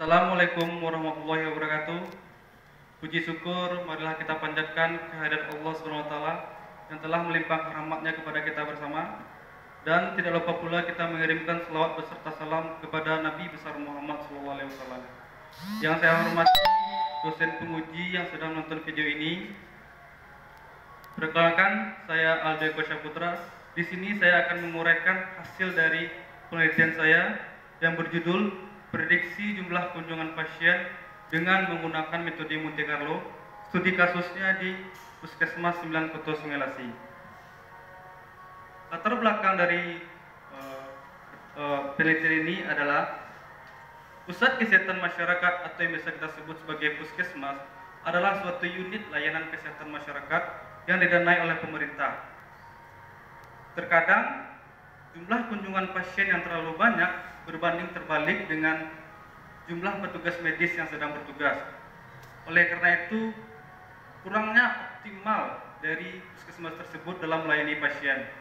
Assalamualaikum warahmatullahi wabarakatuh. Puji syukur marilah kita panjatkan kehadirat Allah SWT yang telah melimpahkan rahmatnya kepada kita bersama. Dan tidak lupa pula kita mengirimkan selawat beserta salam kepada Nabi besar Muhammad SAW. Yang saya hormati dosen penguji yang sedang menonton video ini. Perkenalkan, saya Aldo Eko Syaputra. Di sini saya akan menguraikan hasil dari penelitian saya yang berjudul Prediksi jumlah kunjungan pasien dengan menggunakan metode Monte Carlo. Studi kasusnya di Puskesmas 9 Kota Sungai Lasi. Latar belakang dari penelitian ini adalah Pusat Kesehatan Masyarakat atau yang biasa kita sebut sebagai Puskesmas adalah suatu unit layanan kesehatan masyarakat yang didanai oleh pemerintah. Terkadang jumlah kunjungan pasien yang terlalu banyak berbanding terbalik dengan jumlah petugas medis yang sedang bertugas. Oleh karena itu, kurangnya optimal dari puskesmas tersebut dalam melayani pasien.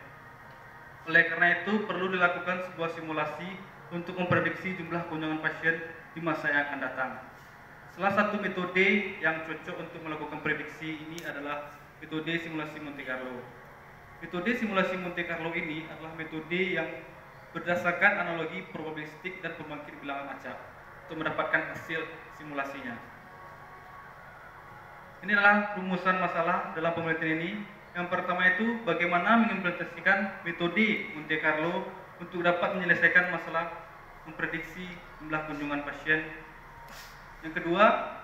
Oleh karena itu, perlu dilakukan sebuah simulasi untuk memprediksi jumlah kunjungan pasien di masa yang akan datang. Salah satu metode yang cocok untuk melakukan prediksi ini adalah metode simulasi Monte Carlo. Metode simulasi Monte Carlo ini adalah metode yang berdasarkan analogi probabilistik dan pembangkit bilangan acak untuk mendapatkan hasil simulasinya. Ini adalah rumusan masalah dalam penelitian ini. Yang pertama itu bagaimana mengimplementasikan metode Monte Carlo untuk dapat menyelesaikan masalah memprediksi jumlah kunjungan pasien. Yang kedua,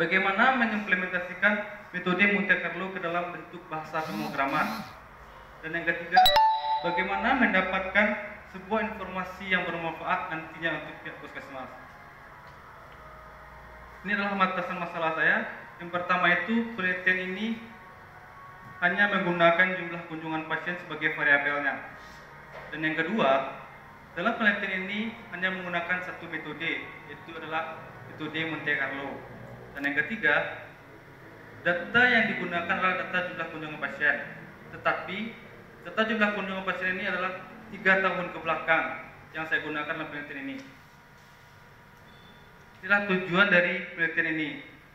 bagaimana mengimplementasikan metode Monte Carlo ke dalam bentuk bahasa pemrograman. Dan yang ketiga, bagaimana mendapatkan sebuah informasi yang bermanfaat nantinya untuk pihak puskesmas. Ini adalah matasan masalah saya. Yang pertama itu, penelitian ini hanya menggunakan jumlah kunjungan pasien sebagai variabelnya. Dan yang kedua, dalam penelitian ini hanya menggunakan satu metode, yaitu adalah metode Monte Carlo. Dan yang ketiga, data yang digunakan adalah data jumlah kunjungan pasien. Tetapi data jumlah kunjungan pasien ini adalah 3 tahun ke belakang yang saya gunakan dalam penelitian ini. Inilah tujuan dari penelitian ini.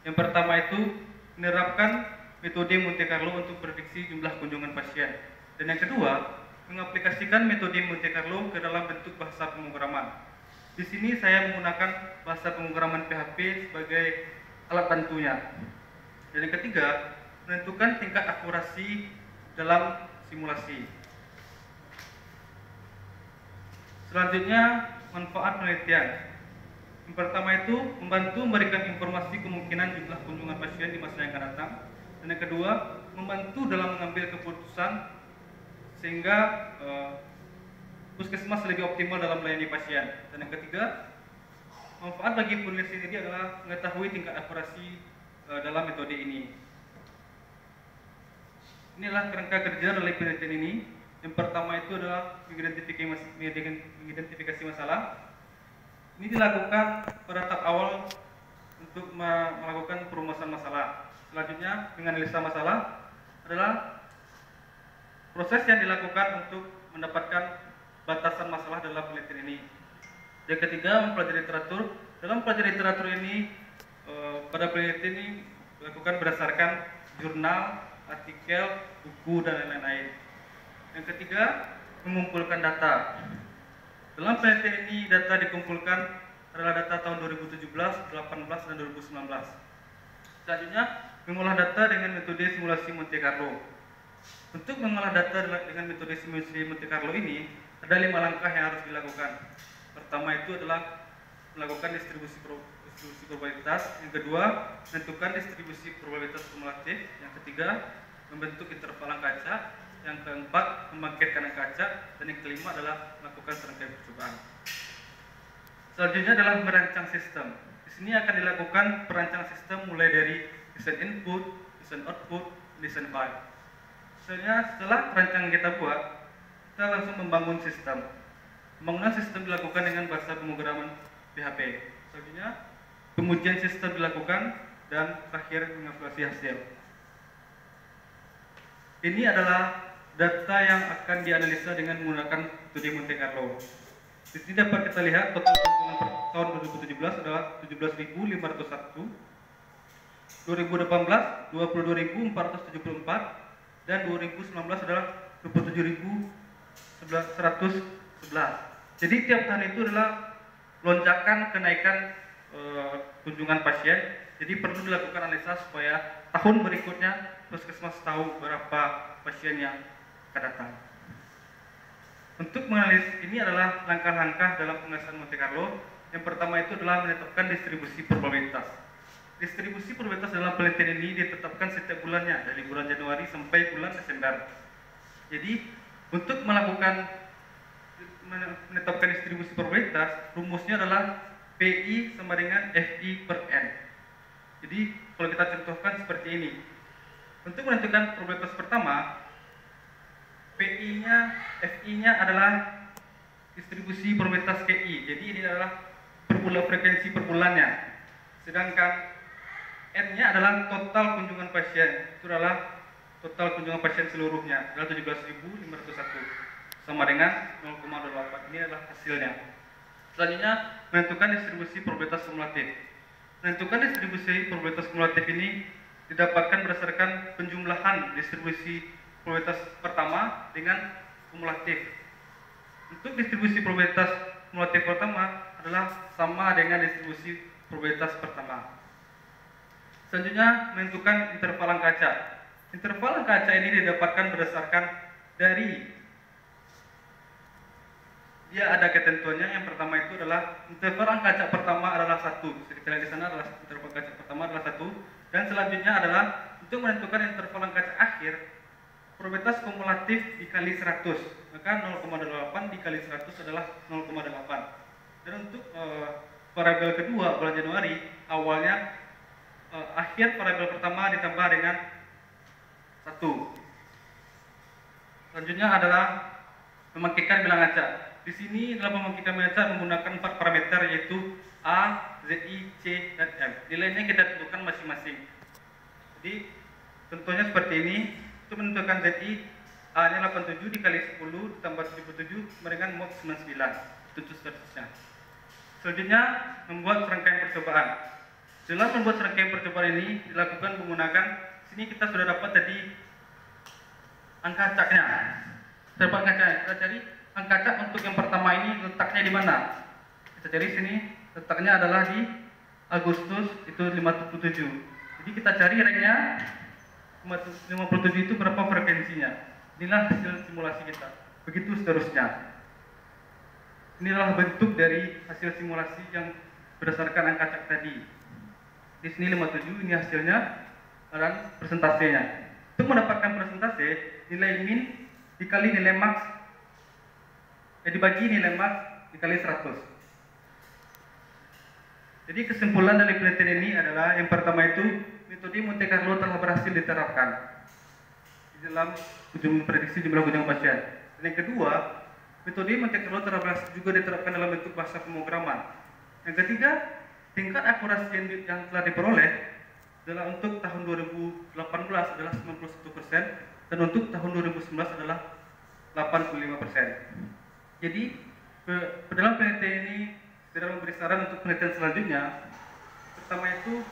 Yang pertama itu menerapkan metode Monte Carlo untuk prediksi jumlah kunjungan pasien. Dan yang kedua, mengaplikasikan metode Monte Carlo ke dalam bentuk bahasa pemrograman. Di sini saya menggunakan bahasa pemrograman PHP sebagai alat bantunya. Dan yang ketiga, menentukan tingkat akurasi dalam simulasi. Selanjutnya, manfaat penelitian. Yang pertama itu membantu memberikan informasi kemungkinan jumlah kunjungan pasien di masa yang akan datang. Dan yang kedua, membantu dalam mengambil keputusan sehingga puskesmas lebih optimal dalam melayani pasien. Dan yang ketiga, manfaat bagi penulis ini adalah mengetahui tingkat akurasi dalam metode ini. Inilah kerangka kerja dari penelitian ini. Yang pertama itu adalah mengidentifikasi masalah. Ini dilakukan pada tahap awal untuk melakukan perumusan masalah. Selanjutnya, menganalisa masalah adalah proses yang dilakukan untuk mendapatkan batasan masalah dalam penelitian ini. Yang ketiga, mempelajari literatur. Dalam mempelajari literatur ini, pada penelitian ini dilakukan berdasarkan jurnal, artikel, buku, dan lain-lain. Yang ketiga, mengumpulkan data. Dalam penelitian ini, data dikumpulkan adalah data tahun 2017, 2018, dan 2019. Selanjutnya, mengolah data dengan metode simulasi Monte Carlo. Untuk mengolah data dengan metode simulasi Monte Carlo ini, ada 5 langkah yang harus dilakukan. Pertama itu adalah melakukan distribusi probabilitas. Yang kedua, menentukan distribusi probabilitas kumulatif. Yang ketiga, membentuk interval angka acak. Yang keempat, membangkitkan angka acak. Dan yang kelima adalah melakukan serangkaian percobaan. Selanjutnya adalah merancang sistem. Di sini akan dilakukan perancang sistem mulai dari desain input, desain output, desain file. Setelah perancangan kita buat, kita langsung membangun sistem. Pembangunan sistem dilakukan dengan bahasa pemrograman PHP. Selanjutnya, pengujian sistem dilakukan dan terakhir mengevaluasi hasil. Ini adalah data yang akan dianalisa dengan menggunakan metode Monte Carlo. Di sini dapat kita lihat total kunjungan tahun 2017 adalah 17.501, 2018 22.474, dan 2019 adalah 27.111. Jadi tiap tahun itu adalah lonjakan kenaikan kunjungan pasien. Jadi perlu dilakukan analisa supaya tahun berikutnya puskesmas tahu berapa pasien yang akan datang. Untuk menganalisis ini adalah langkah-langkah dalam pengesahan Monte Carlo. Yang pertama itu adalah menetapkan distribusi probabilitas. Distribusi probabilitas dalam penelitian ini ditetapkan setiap bulannya dari bulan Januari sampai bulan Desember. Jadi untuk menetapkan distribusi probabilitas, rumusnya adalah PI sama dengan FI per N. Jadi kalau kita contohkan seperti ini. Untuk menentukan probabilitas pertama, PI-nya, FI-nya adalah distribusi probabilitas KI. Jadi ini adalah frekuensi per bulannya. Sedangkan N-nya adalah total kunjungan pasien. Itu adalah total kunjungan pasien seluruhnya, adalah 17.501 sama dengan 0,28. Ini adalah hasilnya. Selanjutnya menentukan distribusi probabilitas kumulatif. Menentukan distribusi probabilitas kumulatif ini didapatkan berdasarkan penjumlahan distribusi probabilitas pertama dengan kumulatif. Untuk distribusi probabilitas kumulatif pertama adalah sama dengan distribusi probabilitas pertama. Selanjutnya menentukan interval angka kaca. Interval angka kaca ini didapatkan berdasarkan dari dia ada ketentuannya. Yang pertama itu adalah interval angka kaca pertama adalah 1. Kita lihat di sana adalah interval kaca pertama adalah 1, dan selanjutnya adalah untuk menentukan interval angka kaca akhir, probabilitas kumulatif dikali 100, maka 0,8 dikali 100 adalah 0,8. Dan untuk variabel kedua bulan Januari, awalnya akhir variabel pertama ditambah dengan 1. Selanjutnya adalah memangkitkan bilang acak. Di sini dalam memangkitkan bilang acak menggunakan 4 parameter, yaitu A, ZI, C, dan M. Nilainya kita tentukan masing-masing. Jadi contohnya seperti ini. Untuk menentukan ZI, A-nya 87 dikali 10 ditambah 77 sama dengan mod 99. Itu seterusnya. Selanjutnya membuat serangkaian percobaan. Dalam membuat serangkaian percobaan ini dilakukan menggunakan, sini kita sudah dapat tadi angka acaknya. Dapat angka acak. Kita cari angka acak untuk yang pertama ini letaknya di mana? Kita cari sini, letaknya adalah di Agustus itu 57. Jadi kita cari ranknya 57 itu berapa frekuensinya. Inilah hasil simulasi kita. Begitu seterusnya. Inilah bentuk dari hasil simulasi yang berdasarkan angka acak tadi. Di sini 57, ini hasilnya dan persentasenya. Untuk mendapatkan persentase, nilai min dikali nilai max, dibagi nilai max dikali 100. Jadi kesimpulan dari penelitian ini adalah yang pertama itu metode Monte Carlo telah berhasil diterapkan di dalam memprediksi jumlah kunjungan pasien. Dan yang kedua, metode Monte Carlo telah berhasil juga diterapkan dalam bentuk bahasa pemrograman. Yang ketiga, tingkat akurasi yang telah diperoleh adalah untuk tahun 2018 adalah 91% dan untuk tahun 2019 adalah 85%. Jadi dalam penelitian ini tidak memberi saran untuk penelitian selanjutnya. Pertama itu,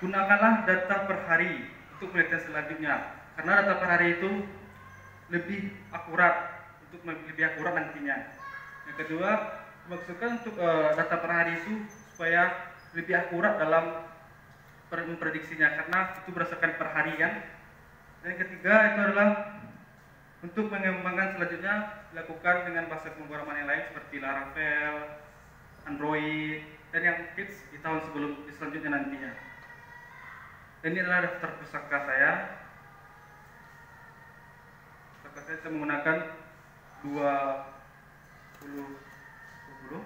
gunakanlah data per hari untuk penelitian selanjutnya, karena data per hari itu lebih akurat, untuk lebih akurat nantinya. Yang kedua, maksudkan untuk data per hari itu supaya lebih akurat dalam memprediksinya, karena itu berdasarkan per harian. Dan yang ketiga itu adalah untuk mengembangkan selanjutnya dilakukan dengan bahasa pemrograman yang lain seperti Laravel, Android, dan yang tips di tahun selanjutnya nantinya. Dan ini adalah daftar pusaka saya. Pusaka saya menggunakan 20.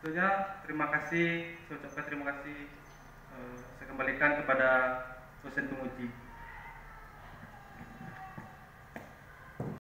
Tentunya terima kasih, saya ucapkan terima kasih, saya kembalikan kepada dosen penguji.